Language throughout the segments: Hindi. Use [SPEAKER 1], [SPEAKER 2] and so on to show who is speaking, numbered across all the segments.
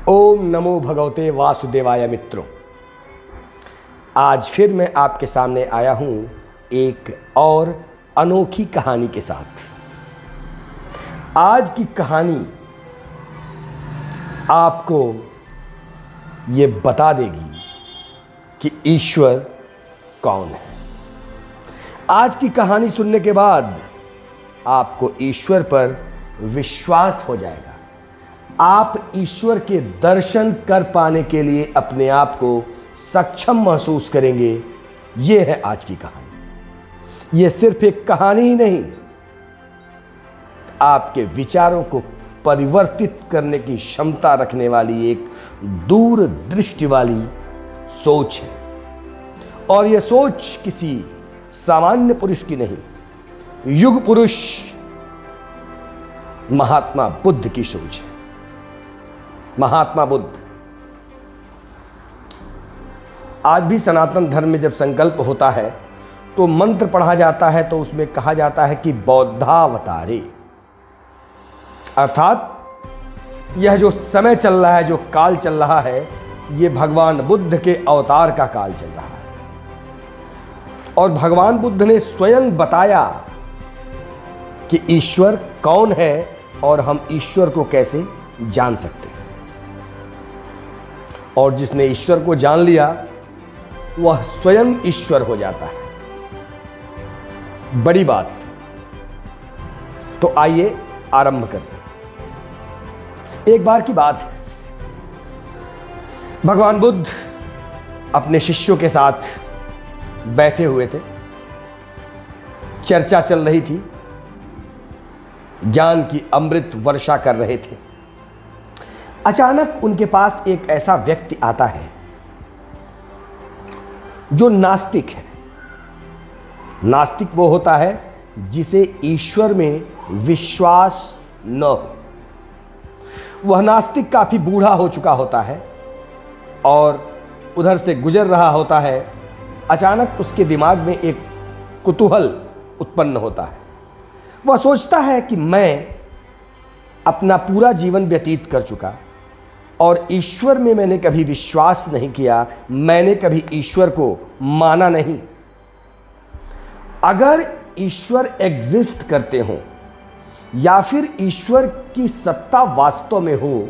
[SPEAKER 1] ओम नमो भगवते वासुदेवाय। मित्रों, आज फिर मैं आपके सामने आया हूँ एक और अनोखी कहानी के साथ। आज की कहानी आपको ये बता देगी कि ईश्वर कौन है। आज की कहानी सुनने के बाद आपको ईश्वर पर विश्वास हो जाएगा। आप ईश्वर के दर्शन कर पाने के लिए अपने आप को सक्षम महसूस करेंगे। यह है आज की कहानी। यह सिर्फ एक कहानी ही नहीं, आपके विचारों को परिवर्तित करने की क्षमता रखने वाली एक दूरदृष्टि वाली सोच है। और यह सोच किसी सामान्य पुरुष की नहीं, युग पुरुष महात्मा बुद्ध की सोच है। महात्मा बुद्ध। आज भी सनातन धर्म में जब संकल्प होता है तो मंत्र पढ़ा जाता है, तो उसमें कहा जाता है कि बौद्धावतारे, अर्थात यह जो समय चल रहा है, जो काल चल रहा है, यह भगवान बुद्ध के अवतार का काल चल रहा है। और भगवान बुद्ध ने स्वयं बताया कि ईश्वर कौन है और हम ईश्वर को कैसे जान सकते हैं। और जिसने ईश्वर को जान लिया वह स्वयं ईश्वर हो जाता है। बड़ी बात। तो आइए आरंभ करते हैं। एक बार की बात है, भगवान बुद्ध अपने शिष्यों के साथ बैठे हुए थे। चर्चा चल रही थी, ज्ञान की अमृत वर्षा कर रहे थे। अचानक उनके पास एक ऐसा व्यक्ति आता है जो नास्तिक है। नास्तिक वो होता है जिसे ईश्वर में विश्वास न हो। वह नास्तिक काफी बूढ़ा हो चुका होता है और उधर से गुजर रहा होता है। अचानक उसके दिमाग में एक कुतूहल उत्पन्न होता है। वह सोचता है कि मैं अपना पूरा जीवन व्यतीत कर चुका और ईश्वर में मैंने कभी विश्वास नहीं किया, मैंने कभी ईश्वर को माना नहीं। अगर ईश्वर एग्जिस्ट करते हो या फिर ईश्वर की सत्ता वास्तव में हो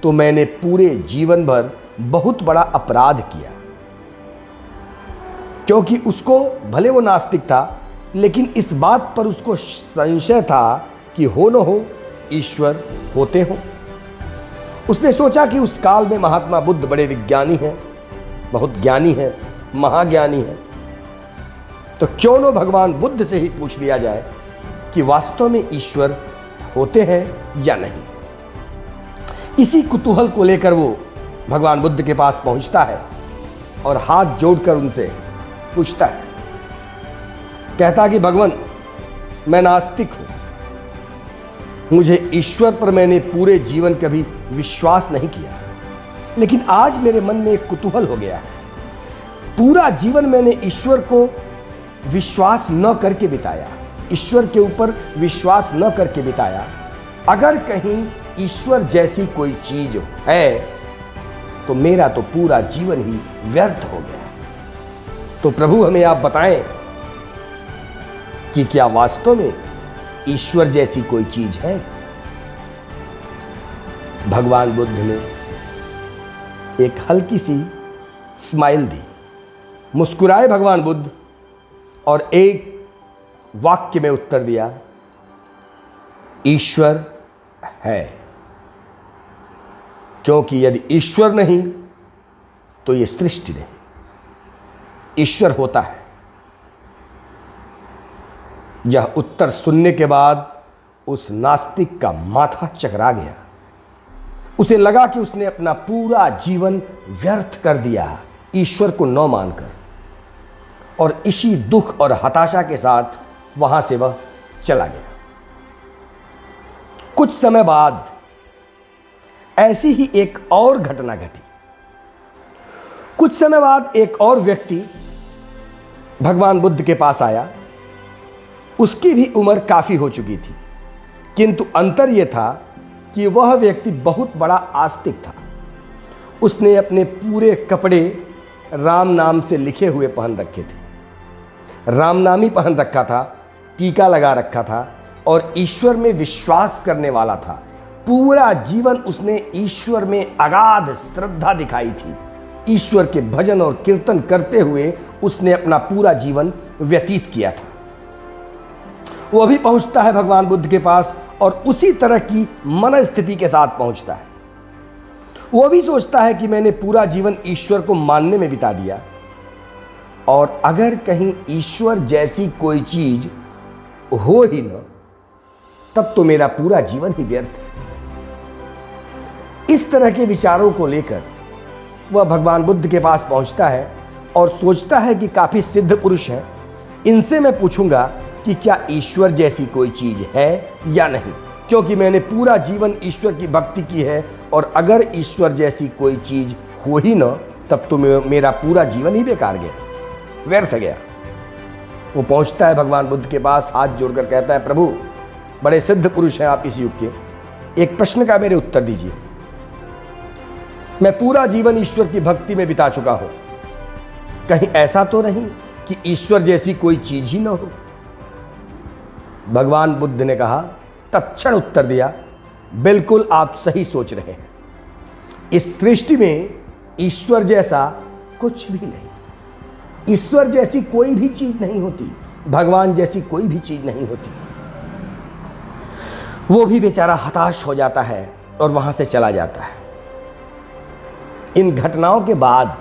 [SPEAKER 1] तो मैंने पूरे जीवन भर बहुत बड़ा अपराध किया। क्योंकि उसको, भले वो नास्तिक था, लेकिन इस बात पर उसको संशय था कि हो न हो ईश्वर होते हो। उसने सोचा कि उस काल में महात्मा बुद्ध बड़े विज्ञानी हैं, बहुत ज्ञानी हैं, महाज्ञानी हैं, तो क्यों न भगवान बुद्ध से ही पूछ लिया जाए कि वास्तव में ईश्वर होते हैं या नहीं। इसी कुतूहल को लेकर वो भगवान बुद्ध के पास पहुंचता है और हाथ जोड़कर उनसे पूछता है, कहता कि भगवान, मैं नास्तिक हूं, मुझे ईश्वर पर मैंने पूरे जीवन कभी विश्वास नहीं किया, लेकिन आज मेरे मन में एक कुतूहल हो गया है। पूरा जीवन मैंने ईश्वर को विश्वास न करके बिताया, ईश्वर के ऊपर विश्वास न करके बिताया। अगर कहीं ईश्वर जैसी कोई चीज है तो मेरा तो पूरा जीवन ही व्यर्थ हो गया। तो प्रभु, हमें आप बताएं कि क्या वास्तव में ईश्वर जैसी कोई चीज है। भगवान बुद्ध ने एक हल्की सी स्माइल दी, मुस्कुराए भगवान बुद्ध और एक वाक्य में उत्तर दिया, ईश्वर है। क्योंकि यदि ईश्वर नहीं तो यह सृष्टि नहीं। ईश्वर होता है। यह उत्तर सुनने के बाद उस नास्तिक का माथा चकरा गया। उसे लगा कि उसने अपना पूरा जीवन व्यर्थ कर दिया ईश्वर को न मानकर, और इसी दुख और हताशा के साथ वहां से वह चला गया। कुछ समय बाद ऐसी ही एक और घटना घटी। कुछ समय बाद एक और व्यक्ति भगवान बुद्ध के पास आया। उसकी भी उम्र काफी हो चुकी थी, किंतु अंतर यह था कि वह व्यक्ति बहुत बड़ा आस्तिक था। उसने अपने पूरे कपड़े राम नाम से लिखे हुए पहन रखे थे, राम नाम ही पहन रखा था, टीका लगा रखा था और ईश्वर में विश्वास करने वाला था। पूरा जीवन उसने ईश्वर में अगाध श्रद्धा दिखाई थी। ईश्वर के भजन और कीर्तन करते हुए उसने अपना पूरा जीवन व्यतीत किया था। वो अभी पहुंचता है भगवान बुद्ध के पास और उसी तरह की मन स्थिति के साथ पहुंचता है। वो भी सोचता है कि मैंने पूरा जीवन ईश्वर को मानने में बिता दिया और अगर कहीं ईश्वर जैसी कोई चीज हो ही न, तब तो मेरा पूरा जीवन ही व्यर्थ है। इस तरह के विचारों को लेकर वह भगवान बुद्ध के पास पहुंचता है और सोचता है कि काफी सिद्ध पुरुष हैं, इनसे मैं पूछूंगा कि क्या ईश्वर जैसी कोई चीज है या नहीं, क्योंकि मैंने पूरा जीवन ईश्वर की भक्ति की है और अगर ईश्वर जैसी कोई चीज हो ही न, तब तो मेरा पूरा जीवन ही बेकार गया, व्यर्थ गया। वो पहुंचता है भगवान बुद्ध के पास, हाथ जोड़कर कहता है, प्रभु बड़े सिद्ध पुरुष हैं आप इस युग के, एक प्रश्न का मेरे उत्तर दीजिए। मैं पूरा जीवन ईश्वर की भक्ति में बिता चुका हूं, कहीं ऐसा तो नहीं कि ईश्वर जैसी कोई चीज ही न हो। भगवान बुद्ध ने कहा, तत्क्षण उत्तर दिया, बिल्कुल आप सही सोच रहे हैं। इस सृष्टि में ईश्वर जैसा कुछ भी नहीं, ईश्वर जैसी कोई भी चीज नहीं होती, भगवान जैसी कोई भी चीज नहीं होती। वो भी बेचारा हताश हो जाता है और वहां से चला जाता है। इन घटनाओं के बाद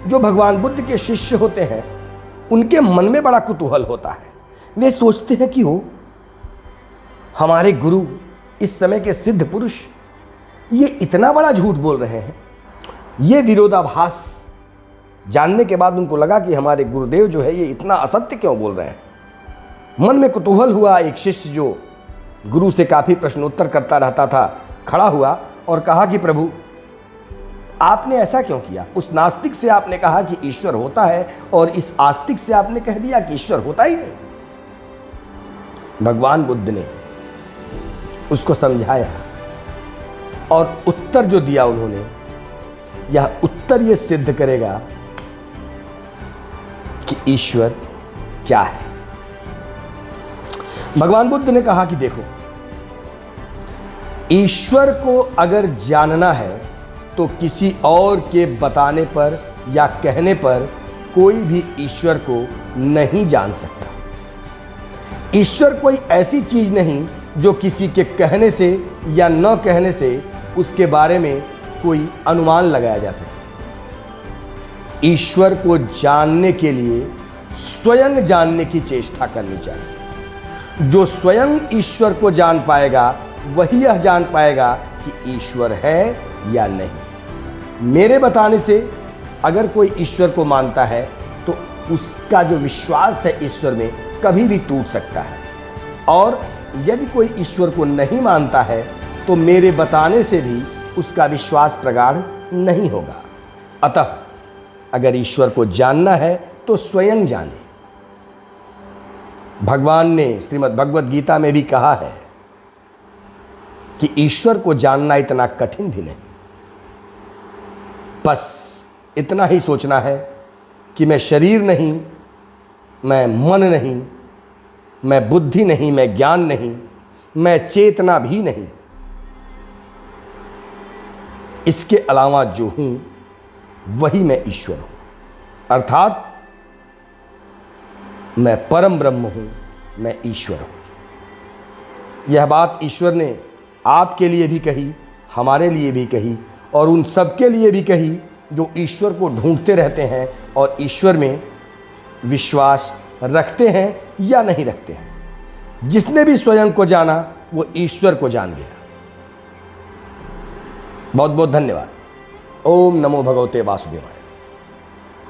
[SPEAKER 1] जो भगवान बुद्ध के शिष्य होते हैं उनके मन में बड़ा कुतूहल होता है। वे सोचते हैं कि हो हमारे गुरु, इस समय के सिद्ध पुरुष, ये इतना बड़ा झूठ बोल रहे हैं। ये विरोधाभास जानने के बाद उनको लगा कि हमारे गुरुदेव जो है ये इतना असत्य क्यों बोल रहे हैं। मन में कुतूहल हुआ। एक शिष्य जो गुरु से काफी प्रश्नोत्तर करता रहता था खड़ा हुआ और कहा कि प्रभु आपने ऐसा क्यों किया? उस नास्तिक से आपने कहा कि ईश्वर होता है और इस आस्तिक से आपने कह दिया कि ईश्वर होता ही नहीं। भगवान बुद्ध ने उसको समझाया और उत्तर जो दिया उन्होंने, यह उत्तर यह सिद्ध करेगा कि ईश्वर क्या है। भगवान बुद्ध ने कहा कि देखो, ईश्वर को अगर जानना है तो किसी और के बताने पर या कहने पर कोई भी ईश्वर को नहीं जान सकता। ईश्वर कोई ऐसी चीज नहीं जो किसी के कहने से या न कहने से उसके बारे में कोई अनुमान लगाया जा सके। ईश्वर को जानने के लिए स्वयं जानने की चेष्टा करनी चाहिए। जो स्वयं ईश्वर को जान पाएगा वही यह जान पाएगा कि ईश्वर है या नहीं। मेरे बताने से अगर कोई ईश्वर को मानता है तो उसका जो विश्वास है ईश्वर में कभी भी टूट सकता है, और यदि कोई ईश्वर को नहीं मानता है तो मेरे बताने से भी उसका विश्वास प्रगाढ़ नहीं होगा। अतः अगर ईश्वर को जानना है तो स्वयं जाने। भगवान ने श्रीमद् भगवत गीता में भी कहा है कि ईश्वर को जानना इतना कठिन भी नहीं, बस इतना ही सोचना है कि मैं शरीर नहीं, मैं मन नहीं, मैं बुद्धि नहीं, मैं ज्ञान नहीं, मैं चेतना भी नहीं, इसके अलावा जो हूं वही मैं ईश्वर हूं। अर्थात मैं परम ब्रह्म हूं, मैं ईश्वर हूं। यह बात ईश्वर ने आपके लिए भी कही, हमारे लिए भी कही और उन सबके लिए भी कही जो ईश्वर को ढूंढते रहते हैं और ईश्वर में विश्वास रखते हैं या नहीं रखते हैं। जिसने भी स्वयं को जाना वो ईश्वर को जान गया। बहुत बहुत धन्यवाद। ओम नमो भगवते वासुदेवाय।